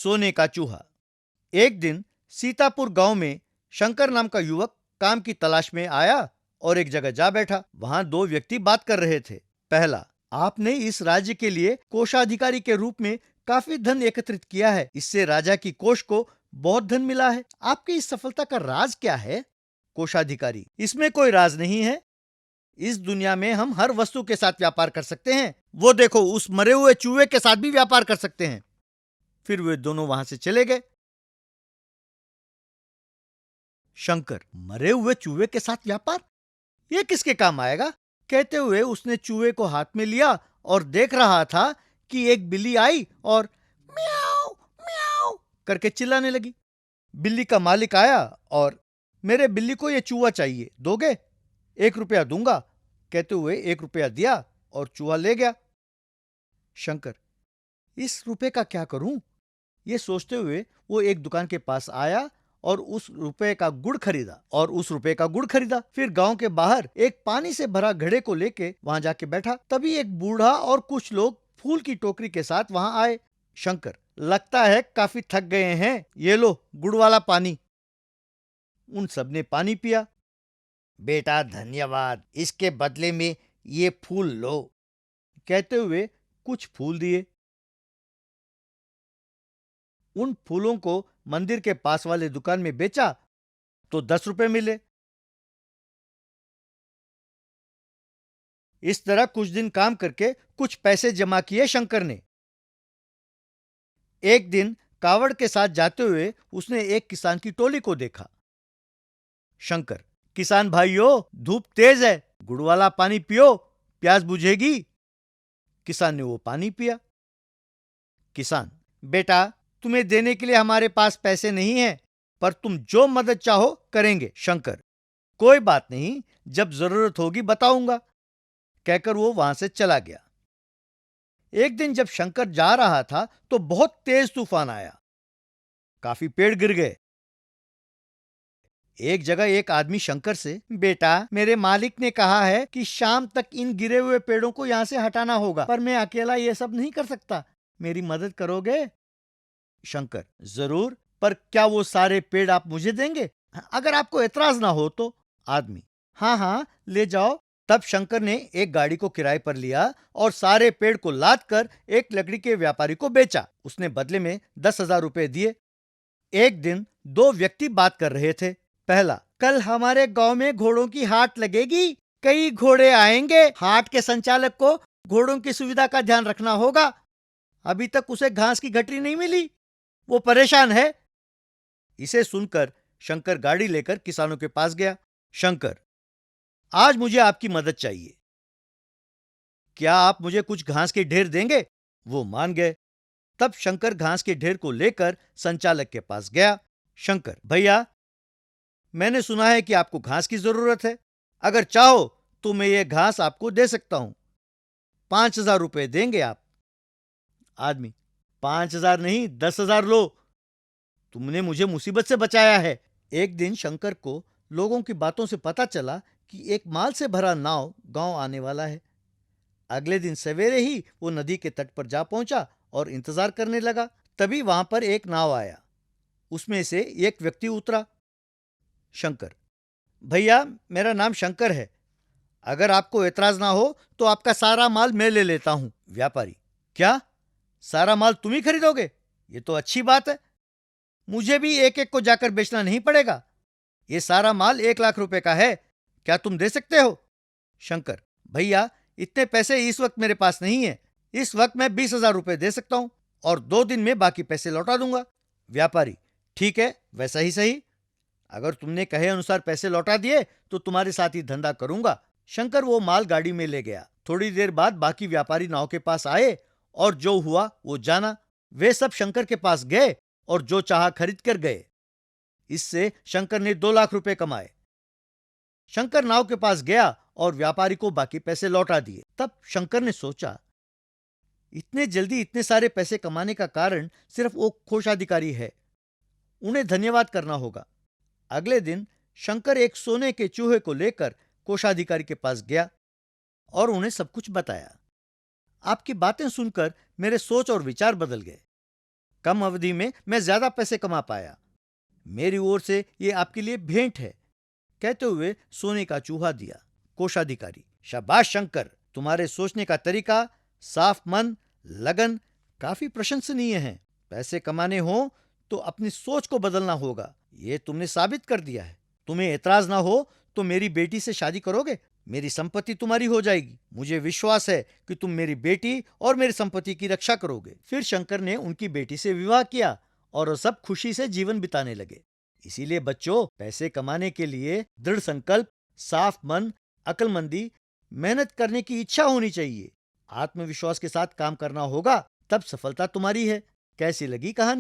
सोने का चूहा। एक दिन सीतापुर गांव में शंकर नाम का युवक काम की तलाश में आया और एक जगह जा बैठा। वहां दो व्यक्ति बात कर रहे थे। पहला, आपने इस राज्य के लिए कोषाधिकारी के रूप में काफी धन एकत्रित किया है। इससे राजा की कोष को बहुत धन मिला है। आपकी इस सफलता का राज क्या है? कोषाधिकारी, इसमें कोई राज नहीं है। इस दुनिया में हम हर वस्तु के साथ व्यापार कर सकते हैं। वो देखो, उस मरे हुए चूहे के साथ भी व्यापार कर सकते हैं। फिर वे दोनों वहां से चले गए। शंकर, मरे हुए चूहे के साथ व्यापार? ये किसके काम आएगा? कहते हुए उसने चूहे को हाथ में लिया और देख रहा था कि एक बिल्ली आई और म्याऊ म्याऊ करके चिल्लाने लगी। बिल्ली का मालिक आया और मेरे बिल्ली को यह चूहा चाहिए, दोगे? 1 रुपया दूंगा, कहते हुए 1 रुपया दिया और चूहा ले गया। शंकर, इस रुपए का क्या करूं? ये सोचते हुए वो एक दुकान के पास आया और उस रुपए का गुड़ खरीदा। फिर गांव के बाहर एक पानी से भरा घड़े को लेके वहां जाके बैठा। तभी एक बूढ़ा और कुछ लोग फूल की टोकरी के साथ वहां आए। शंकर, लगता है काफी थक गए हैं, ये लो गुड़ वाला पानी। उन सब ने पानी पिया। बेटा धन्यवाद, इसके बदले में ये फूल लो, कहते हुए कुछ फूल दिए। उन फूलों को मंदिर के पास वाले दुकान में बेचा तो 10 रुपए मिले। इस तरह कुछ दिन काम करके कुछ पैसे जमा किए शंकर ने। एक दिन कावड़ के साथ जाते हुए उसने एक किसान की टोली को देखा। शंकर, किसान भाइयों, धूप तेज है, गुड़ वाला पानी पियो, प्यास बुझेगी। किसान ने वो पानी पिया। किसान, बेटा तुम्हें देने के लिए हमारे पास पैसे नहीं हैं, पर तुम जो मदद चाहो करेंगे। शंकर, कोई बात नहीं, जब जरूरत होगी बताऊंगा, कहकर वो वहां से चला गया। एक दिन जब शंकर जा रहा था तो बहुत तेज तूफान आया। काफी पेड़ गिर गए। एक जगह एक आदमी शंकर से, बेटा मेरे मालिक ने कहा है कि शाम तक इन गिरे हुए पेड़ों को यहां से हटाना होगा, पर मैं अकेला ये सब नहीं कर सकता, मेरी मदद करोगे? शंकर, जरूर, पर क्या वो सारे पेड़ आप मुझे देंगे? अगर आपको एतराज ना हो तो। आदमी, हाँ हाँ ले जाओ। तब शंकर ने एक गाड़ी को किराए पर लिया और सारे पेड़ को लाद कर एक लकड़ी के व्यापारी को बेचा। उसने बदले में 10,000 रुपए दिए। एक दिन दो व्यक्ति बात कर रहे थे। पहला, कल हमारे गांव में घोड़ों की हाट लगेगी, कई घोड़े आएंगे। हाट के संचालक को घोड़ों की सुविधा का ध्यान रखना होगा। अभी तक उसे घास की गठरी नहीं मिली, वो परेशान है। इसे सुनकर शंकर गाड़ी लेकर किसानों के पास गया। शंकर, आज मुझे आपकी मदद चाहिए, क्या आप मुझे कुछ घास के ढेर देंगे? वो मान गए। तब शंकर घास के ढेर को लेकर संचालक के पास गया। शंकर, भैया मैंने सुना है कि आपको घास की जरूरत है, अगर चाहो तो मैं ये घास आपको दे सकता हूं। 5,000 रुपए देंगे आप? आदमी, 5,000 नहीं, 10,000 लो, तुमने मुझे मुसीबत से बचाया है। एक दिन शंकर को लोगों की बातों से पता चला कि एक माल से भरा नाव गांव आने वाला है। अगले दिन सवेरे ही वो नदी के तट पर जा पहुंचा और इंतजार करने लगा। तभी वहां पर एक नाव आया। उसमें से एक व्यक्ति उतरा। शंकर, भैया मेरा नाम शंकर है, अगर आपको एतराज ना हो तो आपका सारा माल मैं ले लेता हूं। व्यापारी, क्या सारा माल तुम ही खरीदोगे? ये तो अच्छी बात है, मुझे भी एक एक को जाकर बेचना नहीं पड़ेगा। ये सारा माल 1,00,000 रुपए का है, क्या तुम दे सकते हो? शंकर, भैया इतने पैसे इस वक्त मेरे पास नहीं है, इस वक्त मैं 20,000 रुपए दे सकता हूं और 2 दिन में बाकी पैसे लौटा दूंगा। व्यापारी, ठीक है, वैसा ही सही, अगर तुमने कहे अनुसार पैसे लौटा दिए तो तुम्हारे साथ ही धंधा करूंगा। शंकर वो माल गाड़ी में ले गया। थोड़ी देर बाद बाकी व्यापारी नाव के पास आए और जो हुआ वो जाना। वे सब शंकर के पास गए और जो चाहा खरीद कर गए। इससे शंकर ने 2,00,000 रुपए कमाए। शंकर नाव के पास गया और व्यापारी को बाकी पैसे लौटा दिए। तब शंकर ने सोचा, इतने जल्दी इतने सारे पैसे कमाने का कारण सिर्फ वो कोषाधिकारी है, उन्हें धन्यवाद करना होगा। अगले दिन शंकर एक सोने के चूहे को लेकर कोषाधिकारी के पास गया और उन्हें सब कुछ बताया। आपकी बातें सुनकर मेरे सोच और विचार बदल गए। कम अवधि में मैं ज्यादा पैसे कमा पाया। मेरी ओर से ये आपके लिए भेंट है, कहते हुए सोने का चूहा दिया। कोषाधिकारी, शाबाश शंकर, तुम्हारे सोचने का तरीका, साफ मन, लगन काफी प्रशंसनीय है। पैसे कमाने हो तो अपनी सोच को बदलना होगा, ये तुमने साबित कर दिया है। तुम्हें एतराज ना हो तो मेरी बेटी से शादी करोगे? मेरी संपत्ति तुम्हारी हो जाएगी। मुझे विश्वास है कि तुम मेरी बेटी और मेरी संपत्ति की रक्षा करोगे। फिर शंकर ने उनकी बेटी से विवाह किया और वो सब खुशी से जीवन बिताने लगे। इसीलिए बच्चों, पैसे कमाने के लिए दृढ़ संकल्प, साफ मन, अक्लमंदी, मेहनत करने की इच्छा होनी चाहिए। आत्मविश्वास के साथ काम करना होगा, तब सफलता तुम्हारी है। कैसी लगी कहानी?